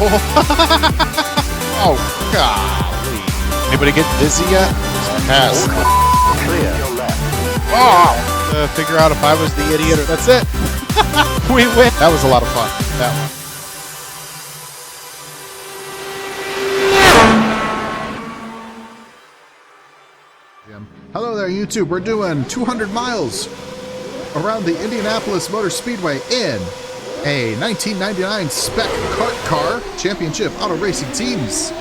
Oh, golly. Anybody get dizzy yet? Pass. Oh! Figure out if I was the idiot or that's it. We win. That was a lot of fun. That one. Hello there, YouTube. We're doing 200 miles around the Indianapolis Motor Speedway in a 1999 spec kart car championship auto racing teams.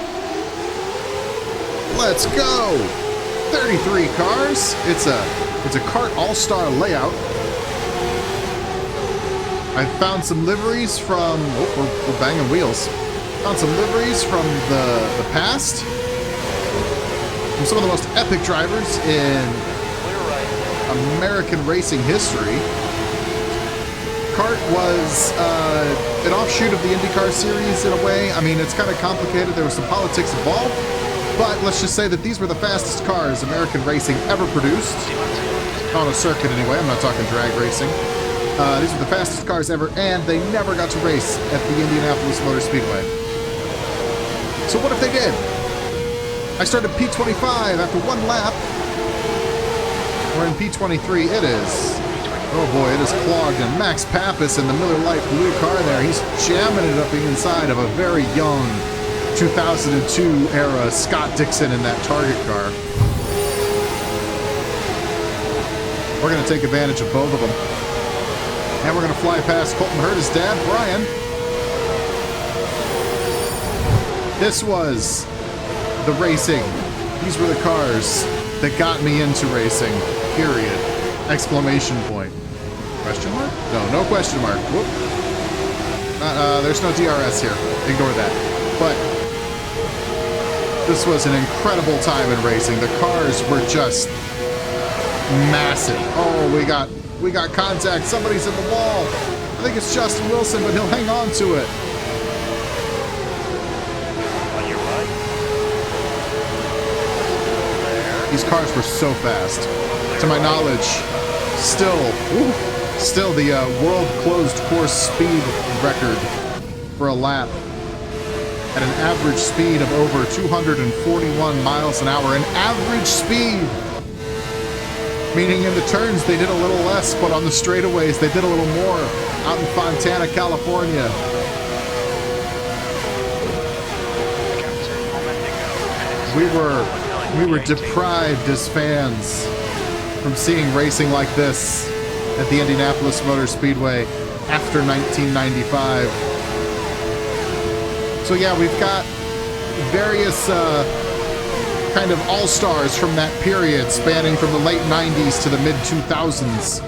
Let's go! 33 cars. It's a kart all-star layout. I found some liveries from we're banging wheels. Found some liveries from the past. From some of the most epic drivers in American racing history. Kart was an offshoot of the IndyCar series in a way. I mean, it's kind of complicated. There was some politics involved. But let's just say that these were the fastest cars American racing ever produced. On a circuit anyway. I'm not talking drag racing. These were the fastest cars ever, and they never got to race at the Indianapolis Motor Speedway. So what if they did? I started P25 after one lap. We're in P23. It is, oh boy, it is clogged. And Max Pappas in the Miller Lite blue car there, he's jamming it up the inside of a very young 2002 era Scott Dixon in that Target car. We're going to take advantage of both of them. And we're going to fly past Colton Herta's dad, Brian. This was the racing. These were the cars that got me into racing, period. Exclamation point. Question mark? No question mark. Whoop. There's no DRS here. Ignore that. But this was an incredible time in racing. The cars were just massive. Oh, we got contact. Somebody's in the wall. I think it's Justin Wilson, but he'll hang on to it. These cars were so fast. To my knowledge, still the world closed course speed record for a lap at an average speed of over 241 miles an hour. An average speed! Meaning in the turns they did a little less, but on the straightaways they did a little more out in Fontana, California. We were deprived as fans from seeing racing like this at the Indianapolis Motor Speedway after 1995. So yeah, we've got various kind of all-stars from that period, spanning from the late 90s to the mid-2000s.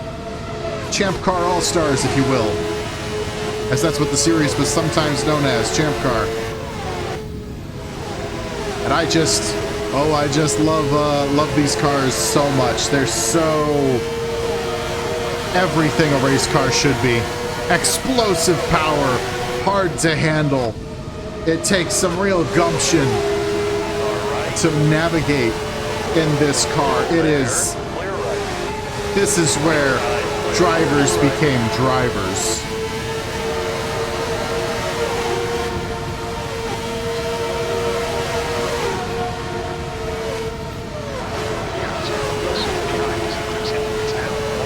Champ Car All-Stars, if you will. As that's what the series was sometimes known as, Champ Car. And I just love these cars so much. They're so everything a race car should be. Explosive power, hard to handle. It takes some real gumption to navigate in this car. This is where drivers became drivers.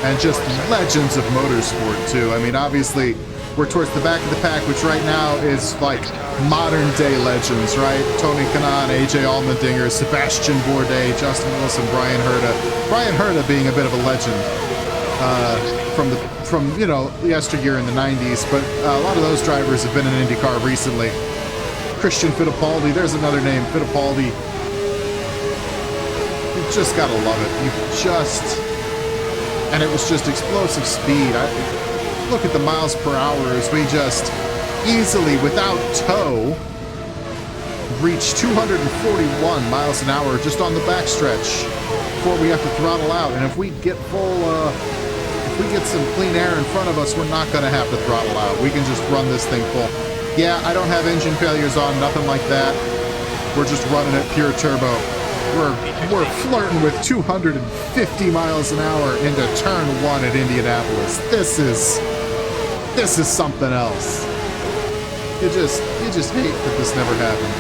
And just legends of motorsport, too. I mean, obviously, we're towards the back of the pack, which right now is like modern-day legends, right? Tony Kanaan, AJ Allmendinger, Sebastian Bourdais, Justin Wilson, Brian Herta. Brian Herta being a bit of a legend from you know, yesteryear in the 90s, but a lot of those drivers have been in IndyCar recently. Christian Fittipaldi, there's another name, Fittipaldi. You just gotta love it. And it was just explosive speed. Look at the miles per hour as we just easily, without tow, reach 241 miles an hour just on the backstretch before we have to throttle out. And if we get if we get some clean air in front of us, we're not going to have to throttle out. We can just run this thing full. Yeah, I don't have engine failures on, nothing like that. We're just running it pure turbo. We're flirting with 250 miles an hour into turn 1 at Indianapolis. This is something else. You just hate that this never happened.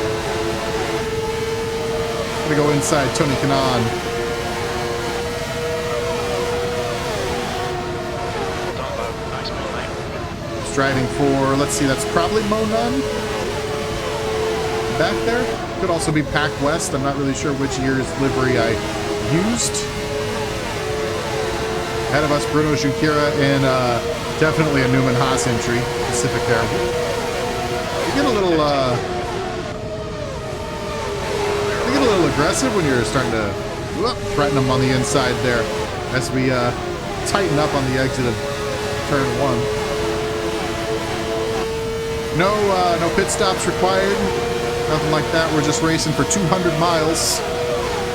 Gonna go inside Tony Kanaan. Driving for, let's see, that's probably Mo Nunn back there. Could also be Pac West. I'm not really sure which year's livery I used. Ahead of us, Bruno Junqueira in definitely a Newman Haas entry. Pacific there. You get a little aggressive when you're starting to threaten them on the inside there as we tighten up on the exit of turn 1. No pit stops required. Nothing like that. We're just racing for 200 miles.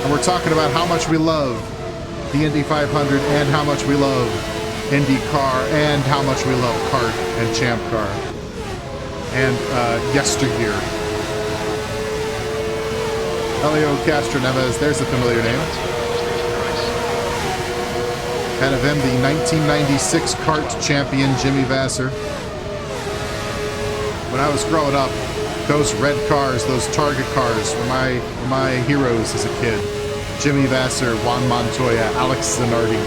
And we're talking about how much we love the Indy 500 and how much we love IndyCar and how much we love kart and Champ Car and yesteryear. Elio Castroneves, there's a familiar name. Ahead of him, the 1996 kart champion, Jimmy Vasser. When I was growing up, those red cars, those Target cars were my heroes as a kid. Jimmy Vasser, Juan Montoya, Alex Zanardi.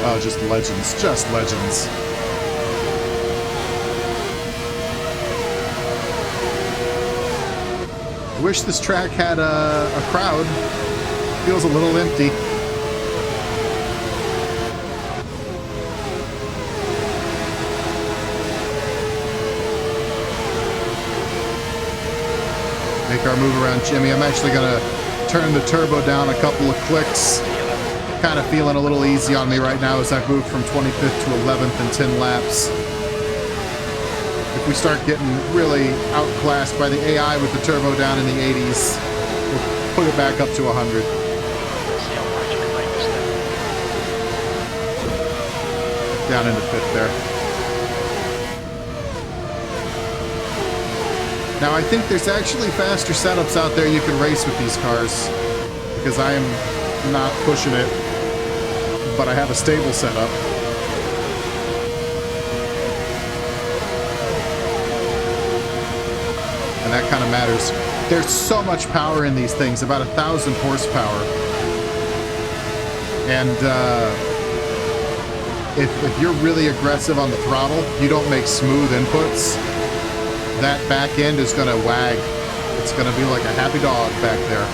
Oh, just legends, just legends. I wish this track had a crowd. Feels a little empty. Make our move around Jimmy. I'm actually gonna turn the turbo down a couple of clicks. Kind of feeling a little easy on me right now as I've moved from 25th to 11th in 10 laps. If we start getting really outclassed by the AI with the turbo down in the 80s, we'll put it back up to 100. Down into 5th there. Now I think there's actually faster setups out there you can race with these cars, because I am not pushing it, but I have a stable setup. And that kind of matters. There's so much power in these things, about 1,000 horsepower. And if you're really aggressive on the throttle, you don't make smooth inputs, that back end is going to wag. It's going to be like a happy dog back there.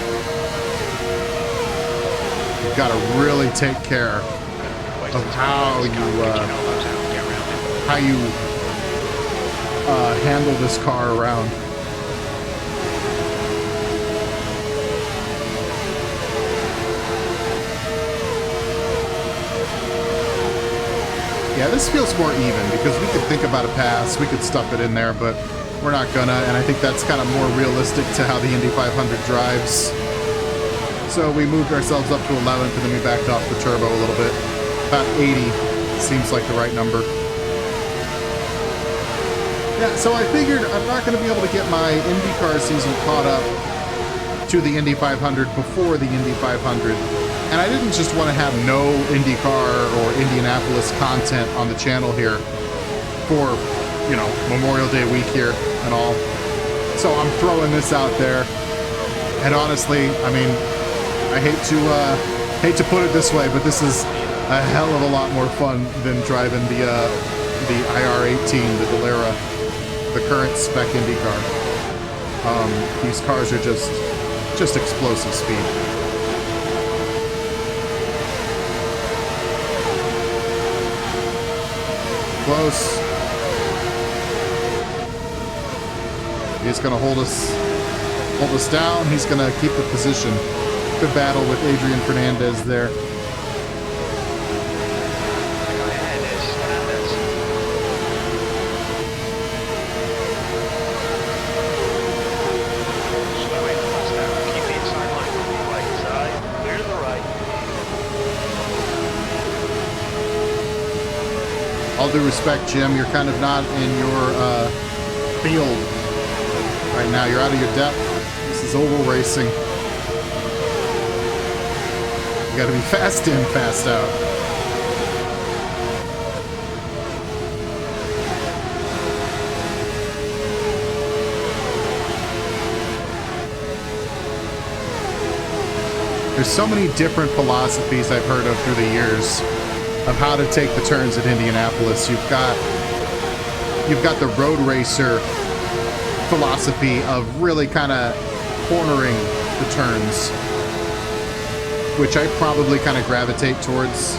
You've got to really take care of how you handle this car around. Yeah, this feels more even because we could think about a pass, we could stuff it in there, but we're not gonna, and I think that's kind of more realistic to how the Indy 500 drives. So we moved ourselves up to 11th, and then we backed off the turbo a little bit. About 80 seems like the right number. Yeah, so I figured I'm not going to be able to get my IndyCar season caught up to the Indy 500 before the Indy 500. And I didn't just want to have no IndyCar or Indianapolis content on the channel here for, you know, Memorial Day week here and all. So I'm throwing this out there. And honestly, I mean, I hate to put it this way, but this is a hell of a lot more fun than driving the IR18, the Dallara, the current spec IndyCar. These cars are just explosive speed. Close. He's going to hold us down. He's going to keep the position. Good battle with Adrian Fernandez there. All due respect, Jim, you're kind of not in your field right now. You're out of your depth. This is oval racing. You got to be fast in, fast out. There's so many different philosophies I've heard of through the years of how to take the turns at Indianapolis. You've got the road racer philosophy of really kind of cornering the turns, which I probably kind of gravitate towards,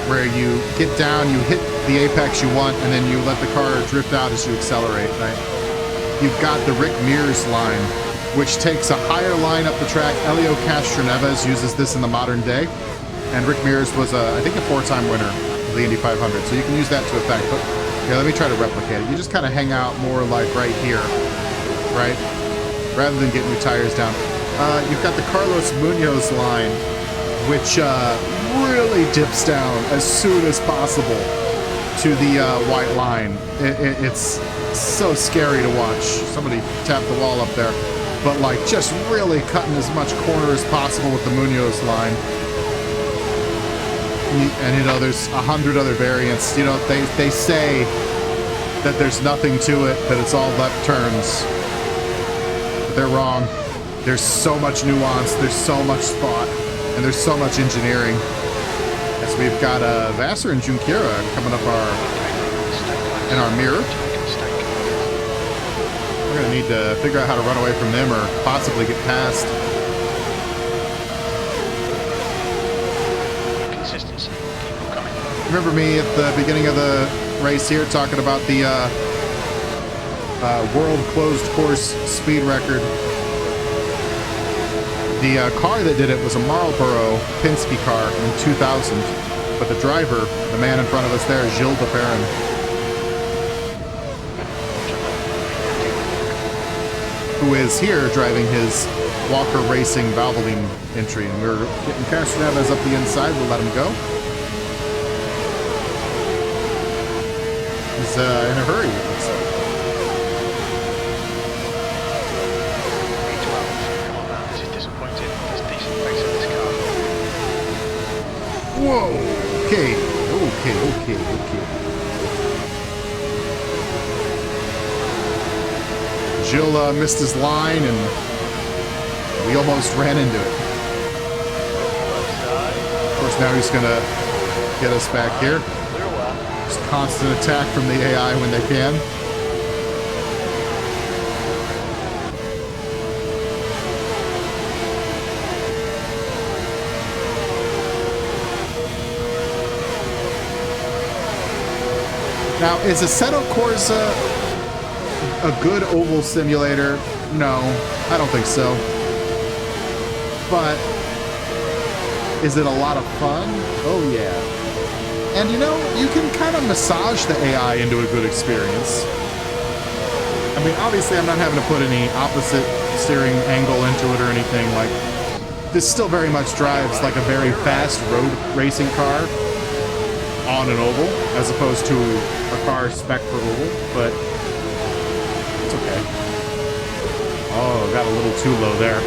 where you get down, you hit the apex you want, and then you let the car drift out as you accelerate, right? You've got the Rick Mears line, which takes a higher line up the track. Helio Castroneves uses this in the modern day, and Rick Mears was, I think, a 4-time winner of the Indy 500, so you can use that to effect. But yeah, let me try to replicate it. You just kind of hang out more like right here, right? Rather than getting your tires down. You've got the Carlos Munoz line, which really dips down as soon as possible to the white line. It's so scary to watch. Somebody tapped the wall up there. But like just really cutting as much corner as possible with the Munoz line. And you know, there's 100 other variants. You know, they say that there's nothing to it, that it's all left turns. But they're wrong. There's so much nuance, there's so much thought, and there's so much engineering. As we've got Vassar and Junqueira coming up in our mirror. We're going to need to figure out how to run away from them or possibly get past. Consistency. Keep coming. Remember me at the beginning of the race here talking about the world closed course speed record. The car that did it was a Marlboro Penske car in 2000, but the driver, the man in front of us there, Gilles de Perrin, who is here driving his Walker Racing Valvoline entry. And we're getting Castroneves up the inside. We'll let him go. He's in a hurry, it looks like. Whoa! Okay. Gilles missed his line, and we almost ran into it. Of course, now he's going to get us back here. Just constant attack from the AI when they can. Now, is Assetto Corsa a good oval simulator? No, I don't think so. But is it a lot of fun? Oh yeah. And you know, you can kind of massage the AI into a good experience. I mean, obviously I'm not having to put any opposite steering angle into it or anything. Like, this still very much drives like a very fast road racing car on an oval, as opposed to a car spec for oval, but it's okay. Oh, got a little too low there.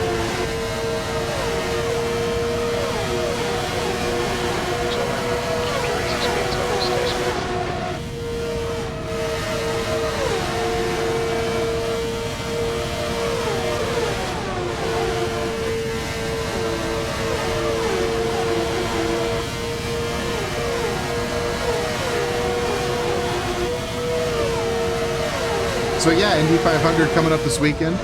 So yeah, Indy 500 coming up this weekend.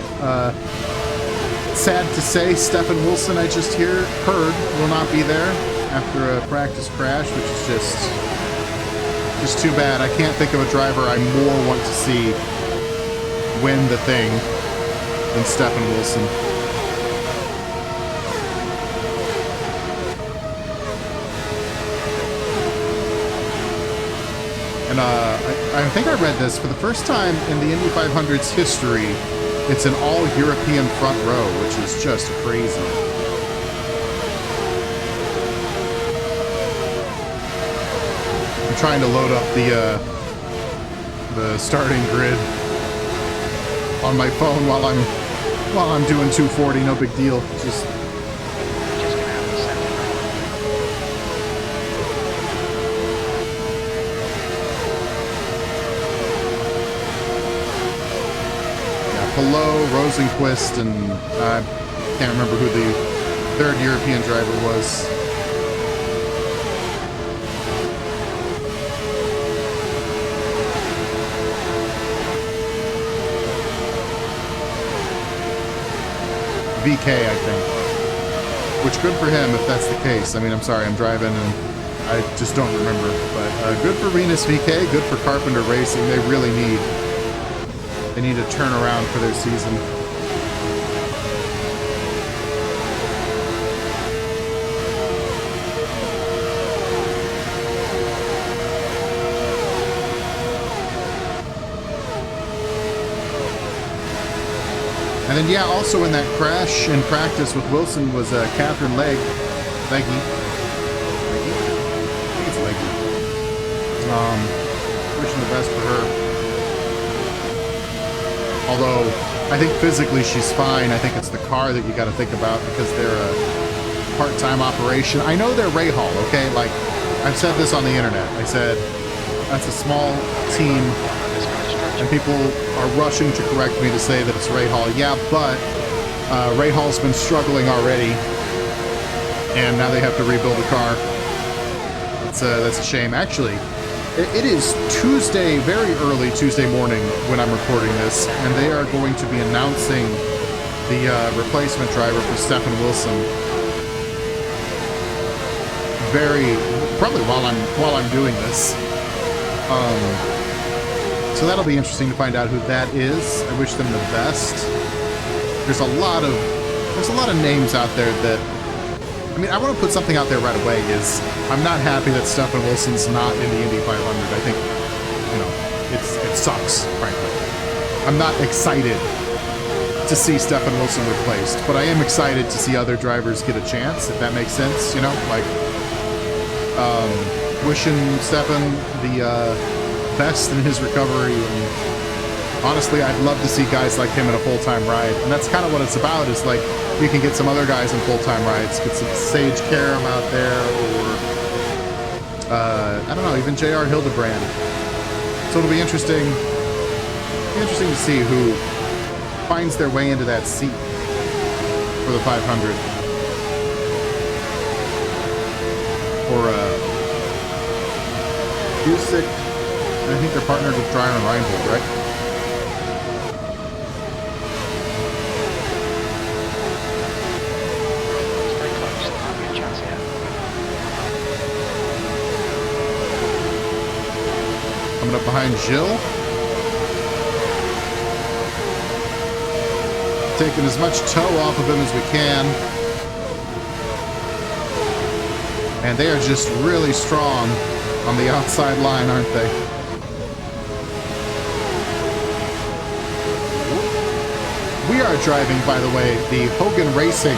Sad to say, Stefan Wilson, I just heard, will not be there after a practice crash, which is just too bad. I can't think of a driver I more want to see win the thing than Stefan Wilson. And I think I read this, for the first time in the Indy 500's history, it's an all-European front row, which is just crazy. I'm trying to load up the starting grid on my phone while I'm doing 240, no big deal. Just Hello, Rosenquist, and I can't remember who the third European driver was. VK, I think. Which, good for him if that's the case. I mean, I'm sorry, I'm driving and I just don't remember. But good for Venus VK, good for Carpenter Racing. They really need a turnaround for their season. And then, yeah, also in that crash in practice with Wilson was Catherine Legge. I think it's Legge. Wishing the best for her. Although, I think physically she's fine. I think it's the car that you got to think about because they're a part-time operation. I know they're Rahal, okay? Like, I've said this on the internet. I said, that's a small team. And people are rushing to correct me to say that it's Rahal. Yeah, but Rahal's been struggling already, and now they have to rebuild a car. That's a shame. Actually, it is Tuesday, very early Tuesday morning when I'm recording this, and they are going to be announcing the replacement driver for Stefan Wilson. Probably while I'm doing this. So that'll be interesting to find out who that is. I wish them the best. There's a lot of names out there that, I mean, I want to put something out there right away is I'm not happy that Stefan Wilson's not in the Indy 500. I think, it sucks, frankly. I'm not excited to see Stefan Wilson replaced, but I am excited to see other drivers get a chance, if that makes sense, like wishing Stefan the best in his recovery, and honestly I'd love to see guys like him in a full-time ride, and that's kind of what it's about, is like you can get some other guys in full-time rides, get some Sage Karam out there, or I don't know, even JR Hildebrand. So it'll be interesting to see who finds their way into that seat for the 500. Or Busick, I think they're partnered with Dreyer and Reinhold, right? It's very close. There might be a chance here. Coming up behind Gilles. Taking as much toe off of him as we can. And they are just really strong on the outside line, aren't they? We are driving, by the way, the Hogan Racing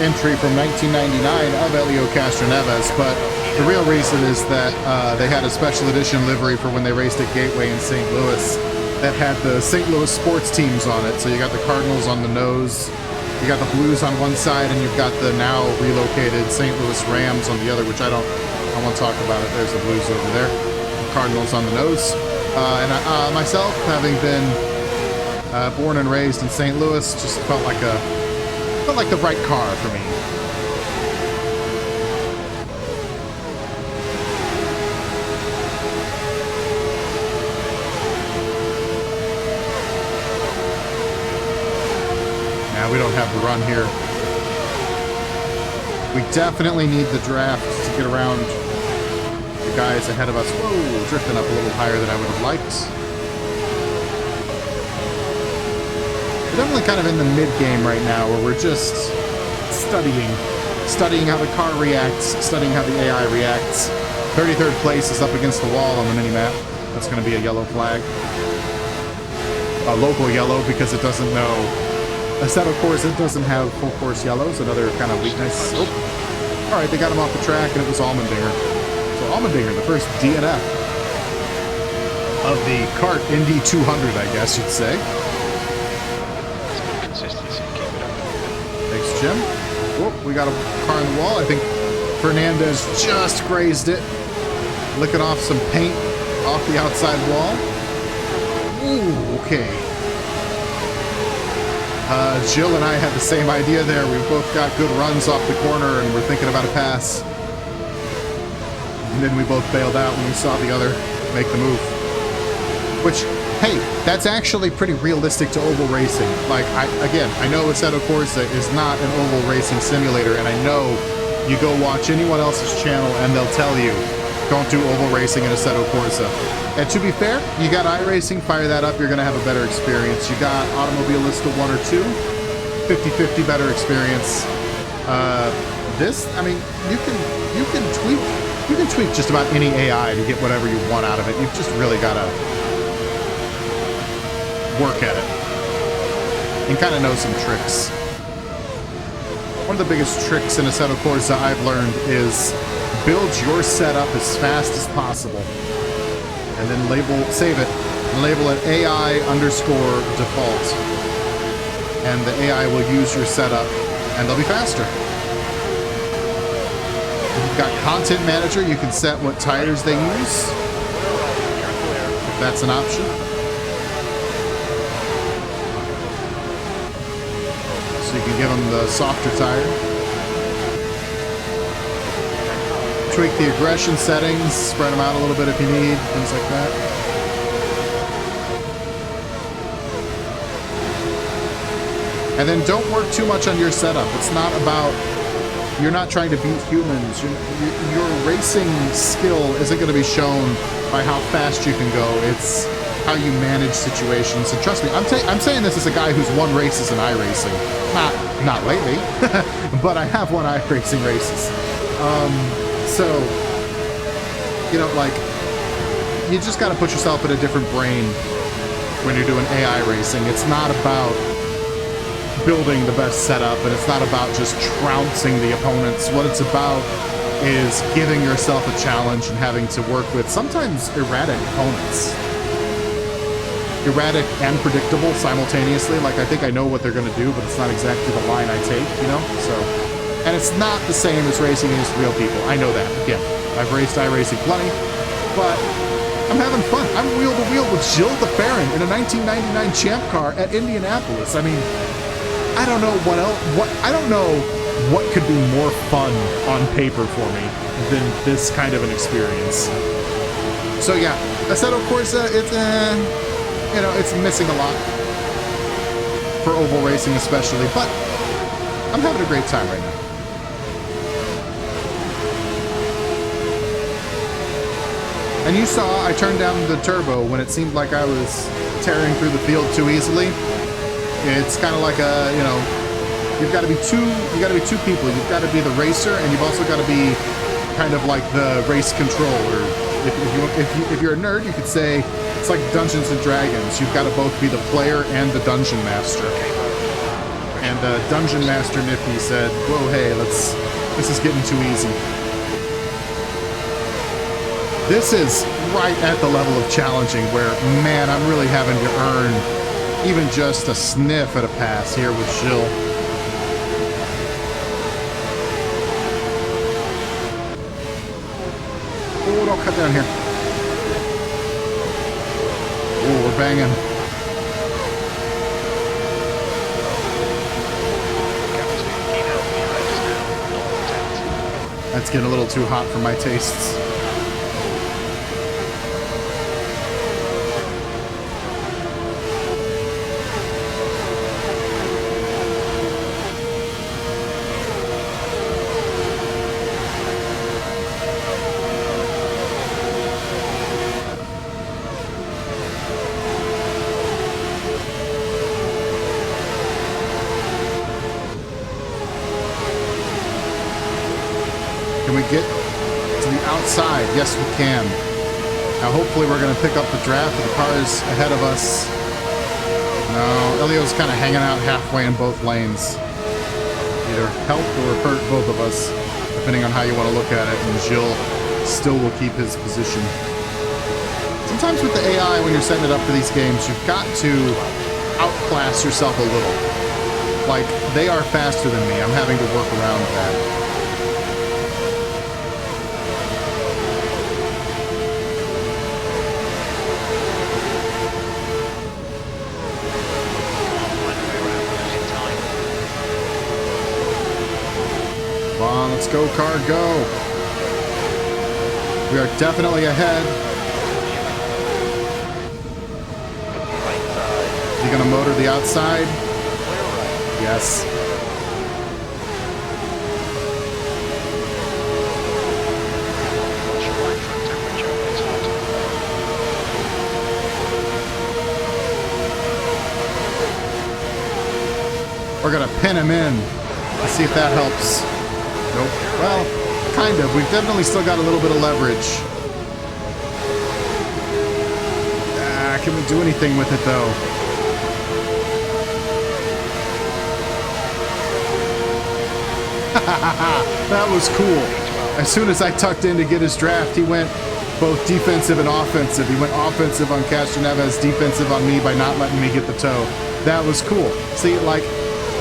entry from 1999 of Helio Castroneves, but the real reason is that they had a special edition livery for when they raced at Gateway in St. Louis that had the St. Louis sports teams on it. So you got the Cardinals on the nose, you got the Blues on one side, and you've got the now relocated St. Louis Rams on the other, which I want to talk about it. There's the Blues over there. The Cardinals on the nose. And myself, having been born and raised in St. Louis, just felt like the right car for me. Now we don't have the run here. We definitely need the draft to get around the guys ahead of us. Whoa, drifting up a little higher than I would have liked. We're definitely kind of in the mid-game right now, where we're just studying how the car reacts, studying how the AI reacts. 33rd place is up against the wall on the mini-map. That's going to be a yellow flag. A local yellow, because it doesn't know. Assetto Corsa doesn't have full course yellows, another kind of weakness. Oh. All right, they got him off the track, and it was Allmendinger. So Allmendinger, the first DNF of the kart Indy 200, I guess you'd say. Consistency, keep it up. Thanks, Jim. Whoop, we got a car on the wall. I think Fernandez just grazed it. Licking off some paint off the outside wall. Ooh, okay. Jill and I had the same idea there. We both got good runs off the corner and we're thinking about a pass. And then we both bailed out when we saw the other make the move. Which, hey, that's actually pretty realistic to oval racing. Like, I know Assetto Corsa is not an oval racing simulator, and I know you go watch anyone else's channel and they'll tell you, don't do oval racing in Assetto Corsa. And to be fair, you got iRacing, fire that up, you're going to have a better experience. You got Automobilista 1 or 2, 50-50 better experience. This, I mean, you can tweak just about any AI to get whatever you want out of it. You've just really got to work at it and kind of know some tricks. One of the biggest tricks in Assetto Corsa I've learned is build your setup as fast as possible and then save it, and label it AI_default. And the AI will use your setup and they'll be faster. If you've got Content Manager, you can set what tires they use, if that's an option. So you can give them the softer tire. Tweak the aggression settings, spread them out a little bit if you need, things like that. And then don't work too much on your setup. It's not about, you're not trying to beat humans. Your racing skill isn't going to be shown by how fast you can go. It's how you manage situations. And trust me, I'm saying this as a guy who's won races in iRacing. Not lately, but I have won iRacing races. So, you know, like, you just got to put yourself in a different brain when you're doing AI racing. It's not about building the best setup, and it's not about just trouncing the opponents. What it's about is giving yourself a challenge and having to work with sometimes erratic opponents. Erratic and predictable simultaneously. Like, I think I know what they're going to do, but it's not exactly the line I take, you know? So... And it's not the same as racing against real people. I know that. Again, I've raced iRacing plenty, but I'm having fun. I'm wheel to wheel with Jill the Farron in a 1999 Champ car at Indianapolis. I mean, I don't know what else. I don't know what could be more fun on paper for me than this kind of an experience. So yeah, Assetto Corsa, it's you know, it's missing a lot for oval racing especially, but I'm having a great time right now. And you saw I turned down the turbo when it seemed like I was tearing through the field too easily. It's kind of like a, you know, you've got to be two people. You've got to be the racer, and you've also got to be kind of like the race controller. If you're a nerd, you could say it's like Dungeons and Dragons. You've got to both be the player and the dungeon master. And Dungeon Master Nifty said, "Whoa, hey, this is getting too easy." This is right at the level of challenging where, man, I'm really having to earn even just a sniff at a pass here with Jill. Oh, don't cut down here. Oh, we're banging. That's getting a little too hot for my tastes. Can we get to the outside? Yes, we can. Now, hopefully, we're going to pick up the draft of the cars ahead of us. No, Elio's kind of hanging out halfway in both lanes. Either help or hurt both of us, depending on how you want to look at it. And Jill still will keep his position. Sometimes with the AI, when you're setting it up for these games, you've got to outclass yourself a little. Like, they are faster than me. I'm having to work around that. Let's go, car, go. We are definitely ahead. You gonna motor the outside? Yes. We're gonna pin him in. Let's see if that helps. Nope. Well, kind of. We've definitely still got a little bit of leverage. Can we do anything with it though? That was cool. As soon as I tucked in to get his draft, he went both defensive and offensive. He went offensive on Castroneves, defensive on me by not letting me get the toe. That was cool. See, like,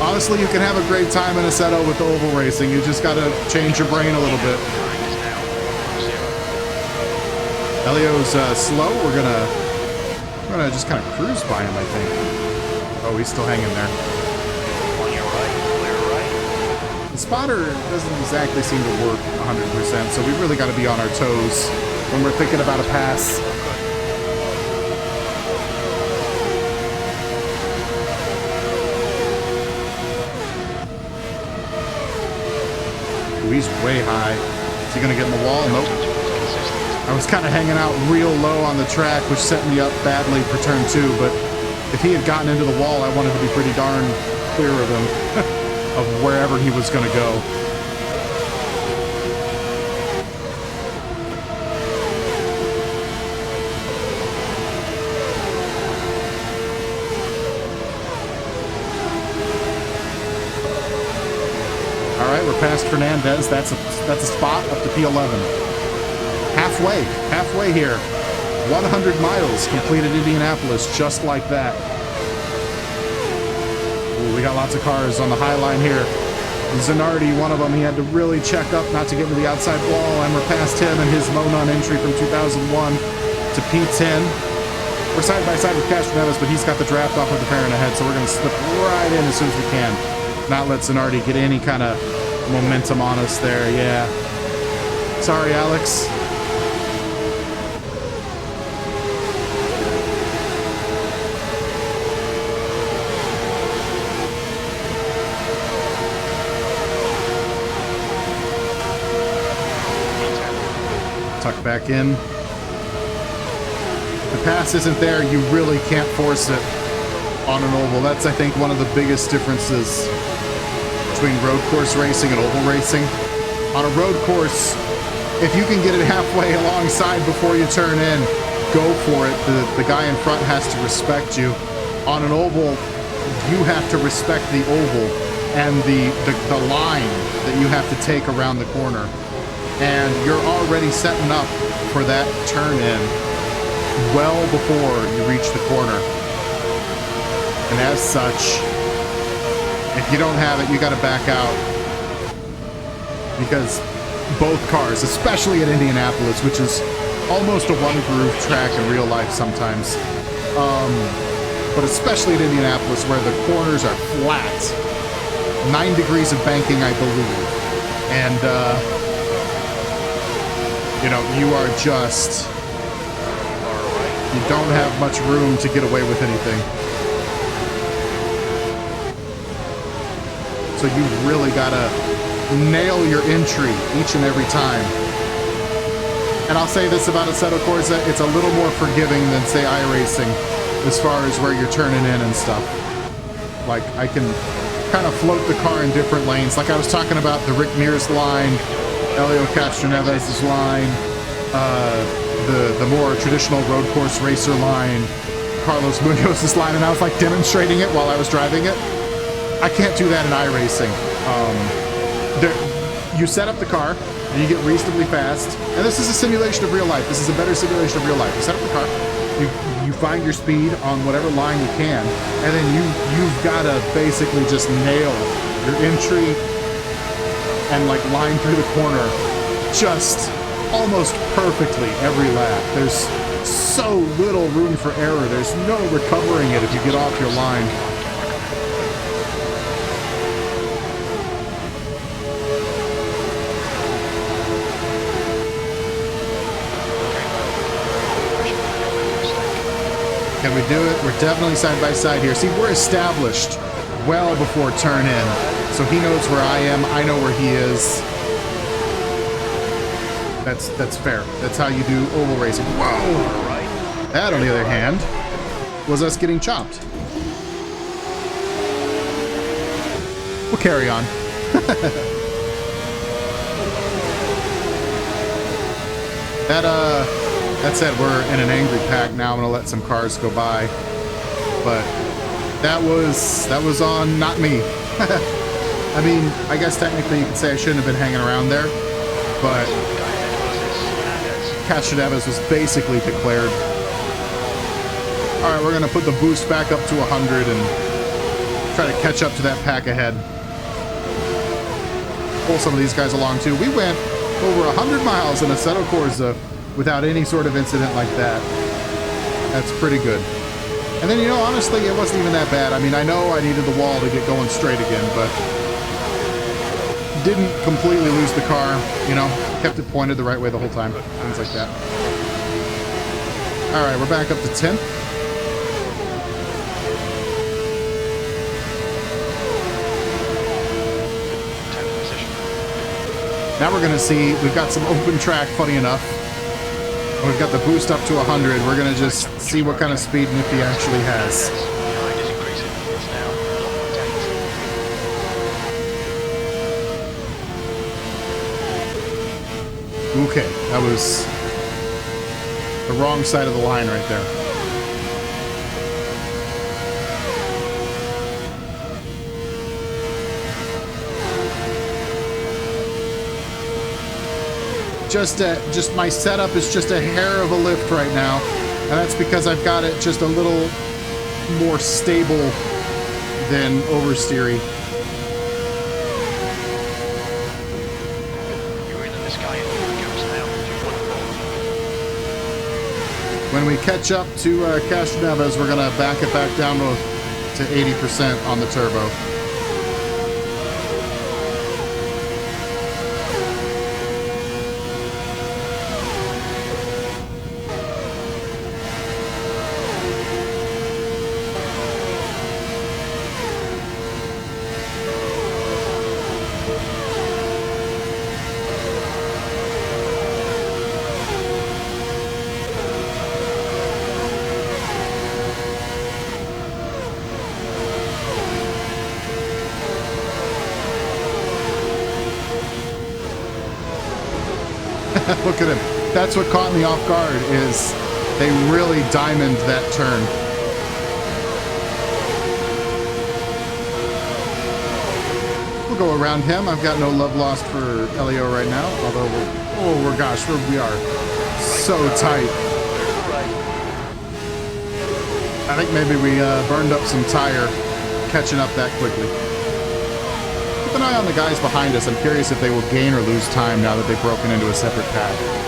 honestly, you can have a great time in Assetto with the oval racing. You just got to change your brain a little bit. Elio's slow. We're gonna just kind of cruise by him, I think. Oh, he's still hanging there. The spotter doesn't exactly seem to work 100%, so we really got to be on our toes when we're thinking about a pass. Ooh, he's way high. Is he going to get in the wall? Nope. I was kind of hanging out real low on the track, which set me up badly for turn 2, but if he had gotten into the wall, I wanted to be pretty darn clear of him, of wherever he was going to go. All right, we're past Fernandez. That's a spot up to P11. Halfway here. 100 miles completed Indianapolis just like that. Ooh, we got lots of cars on the high line here. Zanardi, one of them, he had to really check up not to get into the outside wall, and we're past him and his Monon entry from 2001 to P10. We're side by side with Castroneves, but he's got the draft off of the Farron ahead, so we're going to slip right in as soon as we can. Not let Zanardi get any kind of momentum on us there, yeah. Sorry, Alex. Tuck back in. If the pass isn't there, you really can't force it on an oval. That's, I think, one of the biggest differences between road course racing and oval racing. On a road course, if you can get it halfway alongside before you turn in, go for it. The guy in front has to respect you. On an oval, you have to respect the oval and the line that you have to take around the corner. And you're already setting up for that turn in well before you reach the corner. And as such, if you don't have it, you got to back out. Because both cars, especially at Indianapolis, which is almost a one-groove track in real life sometimes, but especially at Indianapolis where the corners are flat, 9 degrees of banking, I believe. And, you know, you are just, you don't have much room to get away with anything. So you really gotta nail your entry each and every time. And I'll say this about Assetto Corsa, it's a little more forgiving than, say, iRacing as far as where you're turning in and stuff. Like, I can kind of float the car in different lanes. Like I was talking about the Rick Mears line, Elio Castroneves' line, the more traditional road course racer line, Carlos Munoz's line, and I was like demonstrating it while I was driving it. I can't do that in iRacing. You set up the car, and you get reasonably fast, and this is a simulation of real life. This is a better simulation of real life. You set up the car, you find your speed on whatever line you can, and then you've got to basically just nail your entry and like line through the corner just almost perfectly every lap. There's so little room for error. There's no recovering it if you get off your line. Can we do it? We're definitely side by side here. See, we're established well before turn in. So he knows where I am. I know where he is. That's fair. That's how you do oval racing. Whoa! That, on the other hand, was us getting chopped. We'll carry on. That said, we're in an angry pack now. I'm gonna let some cars go by, but that was on not me. I mean, I guess technically you could say I shouldn't have been hanging around there, but Castroneves was basically declared. All right, we're gonna put the boost back up to 100 and try to catch up to that pack ahead. Pull some of these guys along too. We went over 100 miles in Assetto Corsa without any sort of incident like that. That's pretty good. And then, you know, honestly, it wasn't even that bad. I mean, I know I needed the wall to get going straight again, but didn't completely lose the car, you know, kept it pointed the right way the whole time, things like that. All right, we're back up to 10th. Now we're going to see, we've got some open track, funny enough. We've got the boost up to 100. We're going to just see what kind of speed Nifty actually has. Okay, that was the wrong side of the line right there. Just my setup is just a hair of a lift right now, and that's because I've got it just a little more stable than oversteery. When we catch up to Castroneves, we're gonna back it back down to 80% on the turbo. Look at him. That's what caught me off guard, is they really diamonded that turn. We'll go around him. I've got no love lost for Leo right now, although we are so tight. I think maybe we burned up some tire catching up that quickly. Keep an eye on the guys behind us. I'm curious if they will gain or lose time now that they've broken into a separate path.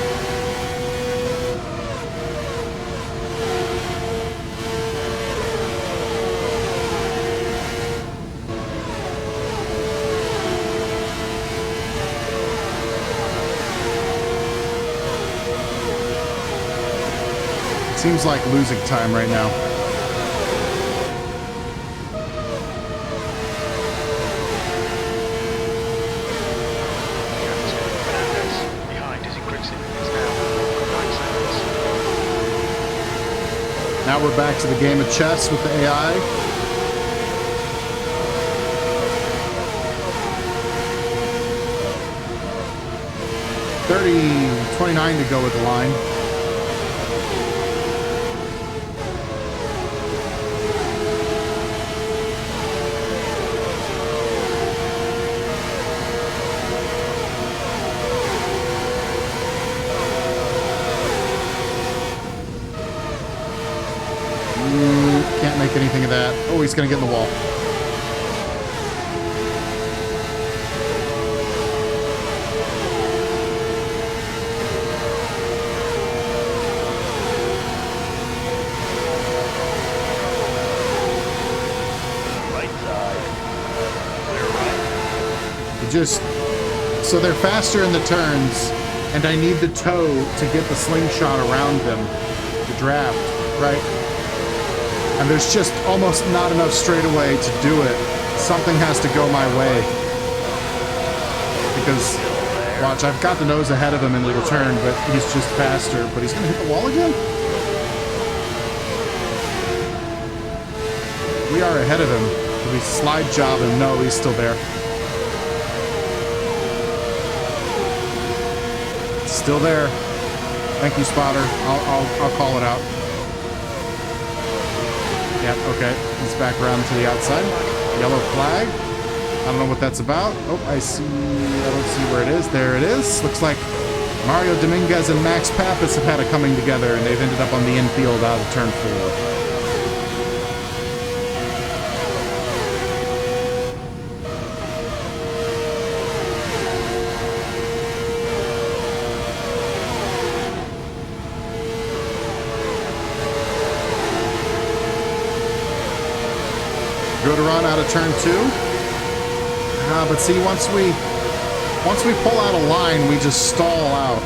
It seems like losing time right now. Now we're back to the game of chess with the AI. $30.29 to go with the line. Can't make anything of that. Oh, he's going to get in the wall. Right side. Clear right. Just so they're faster in the turns, and I need the toe to get the slingshot around them. The draft, right? And there's just almost not enough straightaway to do it. Something has to go my way. Because, watch, I've got the nose ahead of him in the return, but he's just faster. But he's going to hit the wall again? We are ahead of him. Do we slide job him? No, he's still there. Still there. Thank you, spotter. I'll call it out. Yep, okay. He's back around to the outside. Yellow flag. I don't know what that's about. Oh, I see. I don't see where it is. There it is. Looks like Mario Dominguez and Max Pappas have had a coming together, and they've ended up on the infield out of turn 4. Good run out of turn 2. But see, once we pull out a line, we just stall out.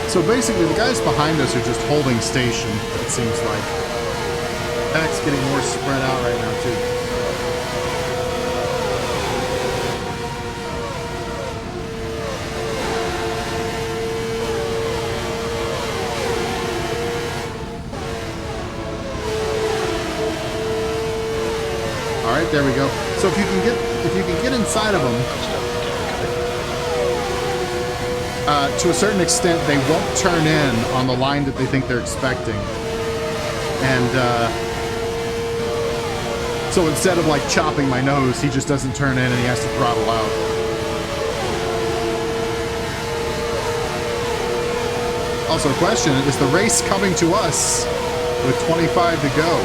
So basically, the guys behind us are just holding station, it seems like. Pack's getting more spread out right now, too. All right, there we go. So if you can get inside of them, to a certain extent, they won't turn in on the line that they think they're expecting. And so instead of like chopping my nose, he just doesn't turn in and he has to throttle out. Also, question, is the race coming to us with 25 to go?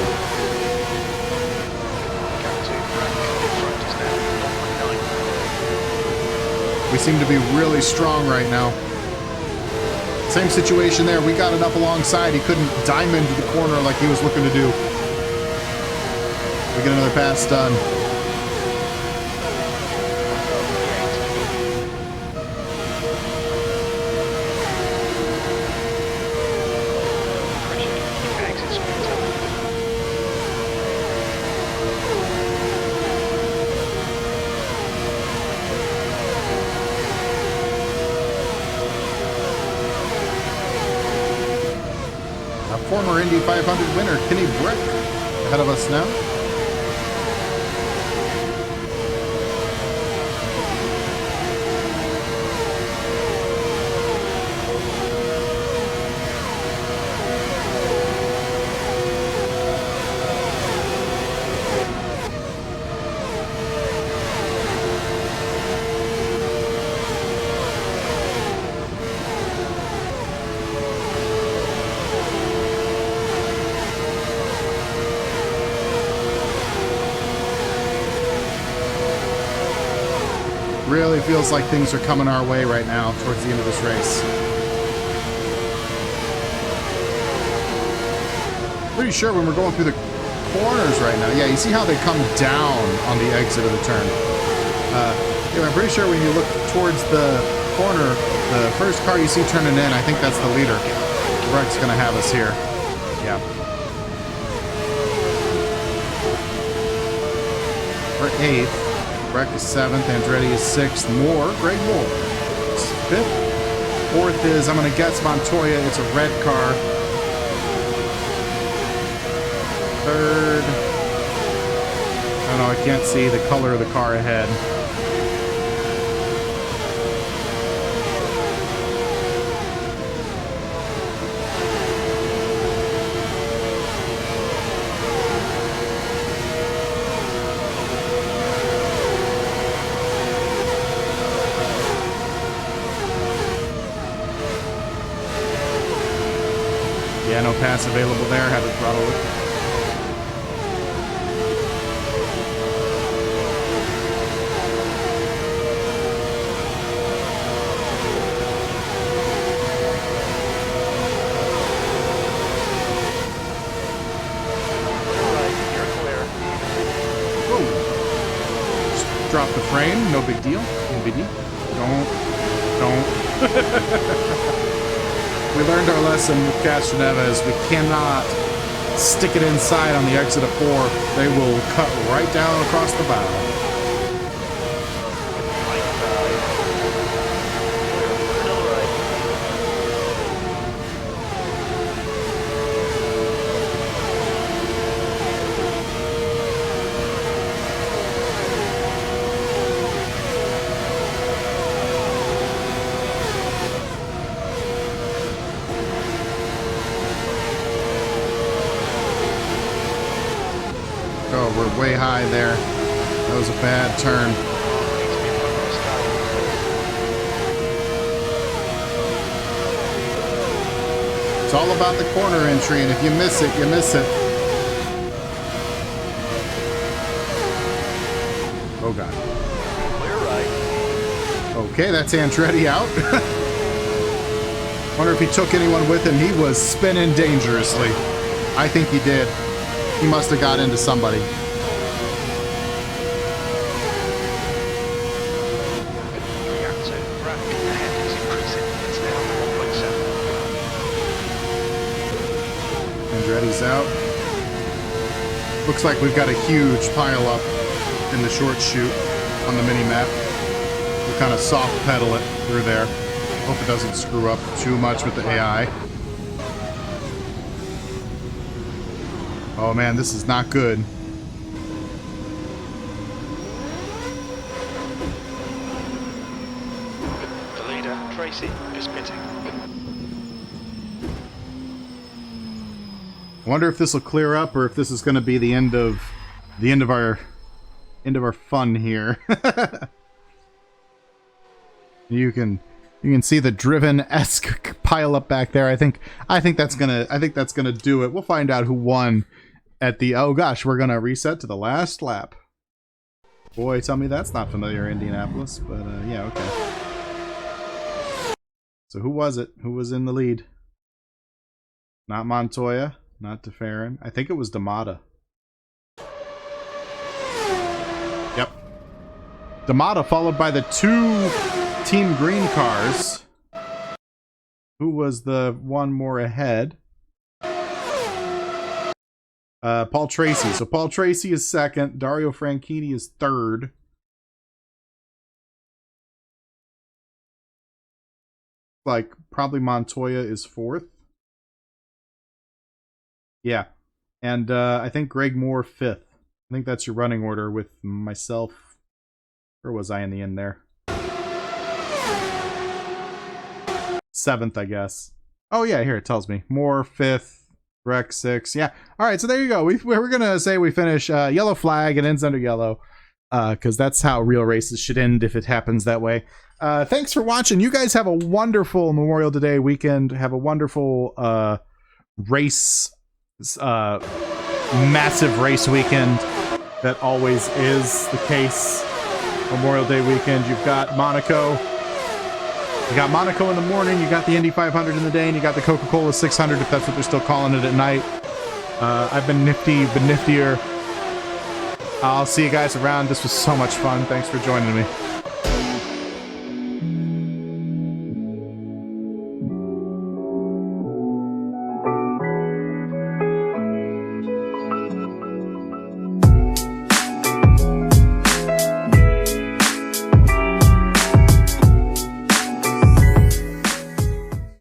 We seem to be really strong right now. Same situation there. We got enough alongside. He couldn't diamond the corner like he was looking to do. We get another pass done. Former Indy 500 winner Kenny Brick ahead of us now. Really feels like things are coming our way right now towards the end of this race. Pretty sure when we're going through the corners right now. Yeah, you see how they come down on the exit of the turn. Yeah, I'm pretty sure when you look towards the corner, the first car you see turning in, I think that's the leader. Breck's gonna have us here. Yeah. We're 8th. Breck is 7th, Andretti is 6th. Greg Moore is 5th. 4th is, I'm going to guess, Montoya. It's a red car. 3rd. I don't know, I can't see the color of the car ahead. Yeah, no pass available there. Had to throttle it. Drop the frame, no big deal. No big deal. Don't. We learned our lesson with Castroneves. We cannot stick it inside on the exit of 4. They will cut right down across the bow. Oh, we're way high there. That was a bad turn. It's all about the corner entry, and if you miss it, you miss it. Oh, God. Clear right. Okay, that's Andretti out. Wonder if he took anyone with him. He was spinning dangerously. I think he did. He must have got into somebody. The active rack ahead is increasing. It's now 1.7. Andretti's out. Looks like we've got a huge pile up in the short chute on the mini map. We'll kind of soft pedal it through there. Hope it doesn't screw up too much with the AI. Oh man, this is not good. The leader, Tracy, is pitting. I wonder if this will clear up or if this is going to be the end of our fun here. You can see the driven-esque pile up back there. I think that's gonna do it. We'll find out who won at the, oh gosh, we're gonna reset to the last lap. Boy, tell me that's not familiar, Indianapolis, but yeah, okay. So who was it? Who was in the lead? Not Montoya, not DeFerrin. I think it was D'Amata. Yep. D'Amata followed by the 2 Team Green cars. Who was the one more ahead? Paul Tracy. So Paul Tracy is second. Dario Franchitti is third. Like, probably Montoya is fourth. Yeah. And I think Greg Moore fifth. I think that's your running order with myself. Where was I in the end there? 7th, I guess. Oh yeah, here it tells me. Moore 5th, Breck 6th. Yeah. All right, so there you go. We're gonna say we finish yellow flag. It ends under yellow, because that's how real races should end if it happens that way. Thanks for watching. You guys have a wonderful Memorial Day weekend. Have a wonderful race, massive race weekend. That always is the case. Memorial Day weekend. You've got Monaco. You got Monaco in the morning, you got the Indy 500 in the day, and you got the Coca-Cola 600, if that's what they're still calling it, at night. I've been nifty, been niftier. I'll see you guys around. This was so much fun. Thanks for joining me.